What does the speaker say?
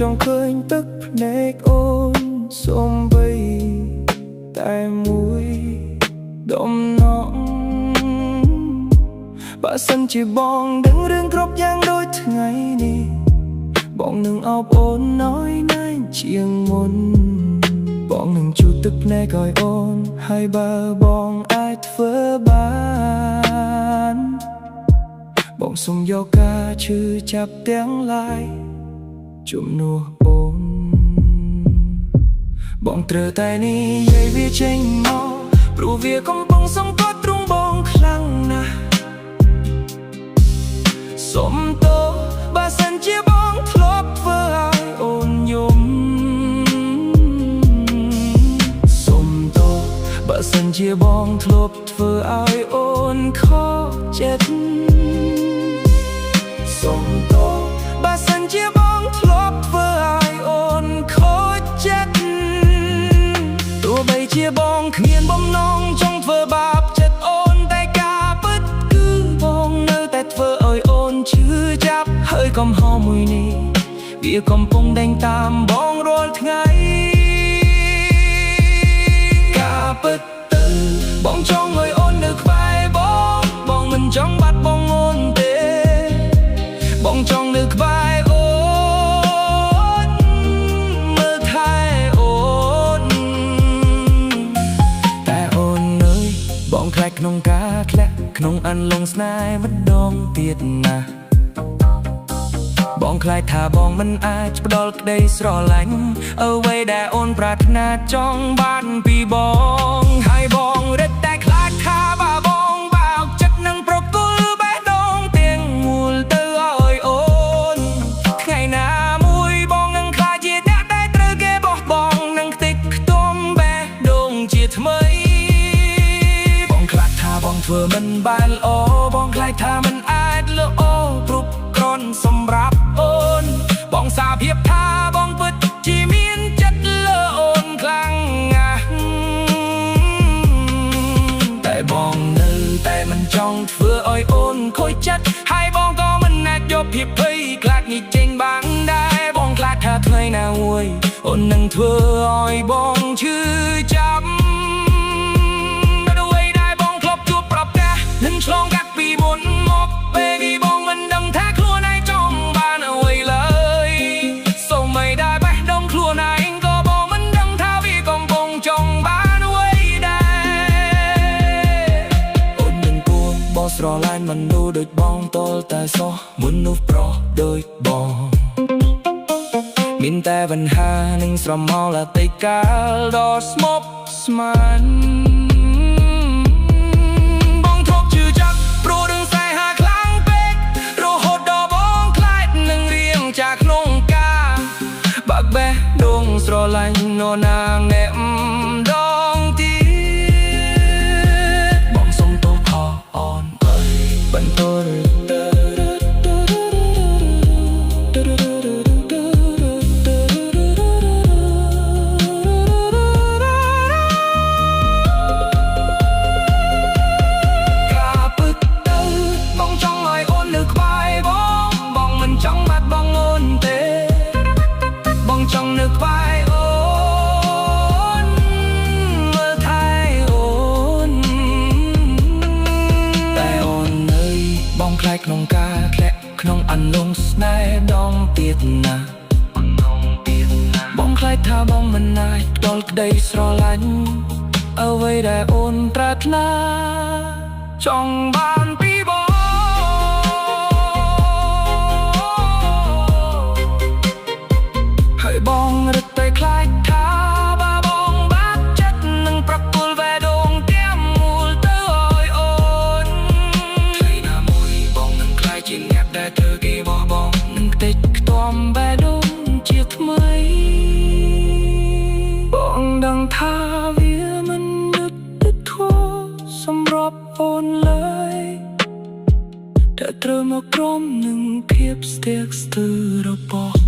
ចង់ឃើញទឹកភ្នែកអូនសូម្បីតែមួយដុំណងបើសិនជាបងដឹងរឿងគ្រប់យ៉ាងដូចថ្ងៃនេះបងនឹងអបអូនน้อยណាស់ជាងមុនបងនឹងជូតទឹកភ្នែកឲ្យអូនហើយបើបងអាចធ្វើបានបងសុំយកការឈឺចាប់ទាំងឡាយជំនួសអូនបងត្រូវតែនិយាយវាចេញមកព្រោះវាកំពុងសង្កត់ទ្រង់បងខ្លាំងណាស់សុំទោសបើសិនជាបងធ្លាប់ធ្វើឲ្យអូនយំសុំទោសបើសិនជាបងធ្លាប់ធ្វើឲ្យអូនខកចិត្តសុំទោសបើសិនជាបងធ្លាប់ធ្វើឲ្យអូនខូចចិត្តទោះបីជាបងគ្មានបំណងចង់ធ្វើបាបចិត្តអូនតែការពិតគឺបងនៅតែធ្វើឲ្យអូនឈឺចាប់ហើយកំហុសមួយនេះវាកំពុងដេញតាមបងរាល់ថ្ងៃការពិតទៅបងចង់ឲ្យអូននៅក្បែរបងមិនចង់បាត់បង់អូនទេបងចង់នៅក្បែរអូនមើលថែអូនតែអូននៅបងខ្លាចក្នុងការធ្លាក់ក្នុងអន្លង់ស្នេហ៍ម្ដងទៀតណាស់បងខ្លាចថាបងមិនអាចផ្ដល់ក្តីស្រឡាញ់អ្វីដែលអូនប្រាថ្នាចង់បានពីបងហើយបងរឹតតែខ្លាចថាបើបងបោកចិត្តនឹងប្រគល់បេះដូងទាំងមូលទៅឲ្យអូនថ្ងៃណាមួយបងនឹងខ្លាចជាអ្នកដែលត្រូវគេបោះបង់នឹងខ្ទេចខ្ទាំបេះដូងជាថ្មីបងខ្លាចថាបងធ្វើមិនបានល្អបងខ្លាចថាមិនអាចល្អគ្រប់គ្រាន់សម្រាប់អូនបងសាភាពថាបងពិតជាមានចិត្តលើអូនខ្លាំងណាស់តែបងនៅតែមិនចង់ធ្វើឲ្យអូនខូចចិត្តហើយបងក៏មិនអាចយកភាពភ័យខ្លាចនេះចេញបានដែរបងខ្លាចថាថ្ងៃណាមួយអូននឹងធ្វើឲ្យបងឈឺចាប់អ្វីដែលបងធ្លាប់ជួបប្រទះនឹងឆ្លងកាត់ពីមុនមក Baby បងមិនដឹងថាខ្លួនឯងចង់បានអ្វីឡើយសូម្បីតែបេះដូងខ្លួនឯងក៏បងមិនដឹងថាវាកំពុងចង់បានអ្វីដែរអូននឹងគួរបងស្រឡាញ់មនុស្សដូចបងតលតែសោះមនុស្សប្រុសដូចបងមានតែបញ្ហានឹងស្រមោលអតីតកាលដ៏ស្មុគស្មាញបងធ្លាប់ជឿចាប់ព្រោះរឿងស្នេហាខ្លាំងពេករហូតដល់បងខ្លាចនឹងរៀងចាក្នុងការបាក់បេះដូងស្រឡាញ់នរណាអ្នកដងទៀតបងសុំទោសខកអូនបន្តក្នុងការធ្លាក់ក្នុងអន្លង់ស្នេហ៍ដងទៀតណាបងខ្លាចថាបងមិនអាចផ្ដល់ក្តីស្រឡាញ់អ្វីដែលអូនប្រាថ្នាចង់បានពីបងហើយបងរឹតតែខ្លាចថាបើបងបាក់ចិត្តនឹងប្រគល់បេះដូងទាំងមូលទៅឲ្យអូនថ្ងៃណាមួយបងនឹងខ្លាចជាអ្នកដែលត្រូវគេបោះបង់នឹងខ្ទេចខ្ទាំបេះដូងជាថ្មីបងដឹងថាវាមិនយុត្តិធម៌សម្រាប់អូនឡើយតែត្រូវមកក្រុមនឹងភាពស្ទាក់ស្ទើររបស់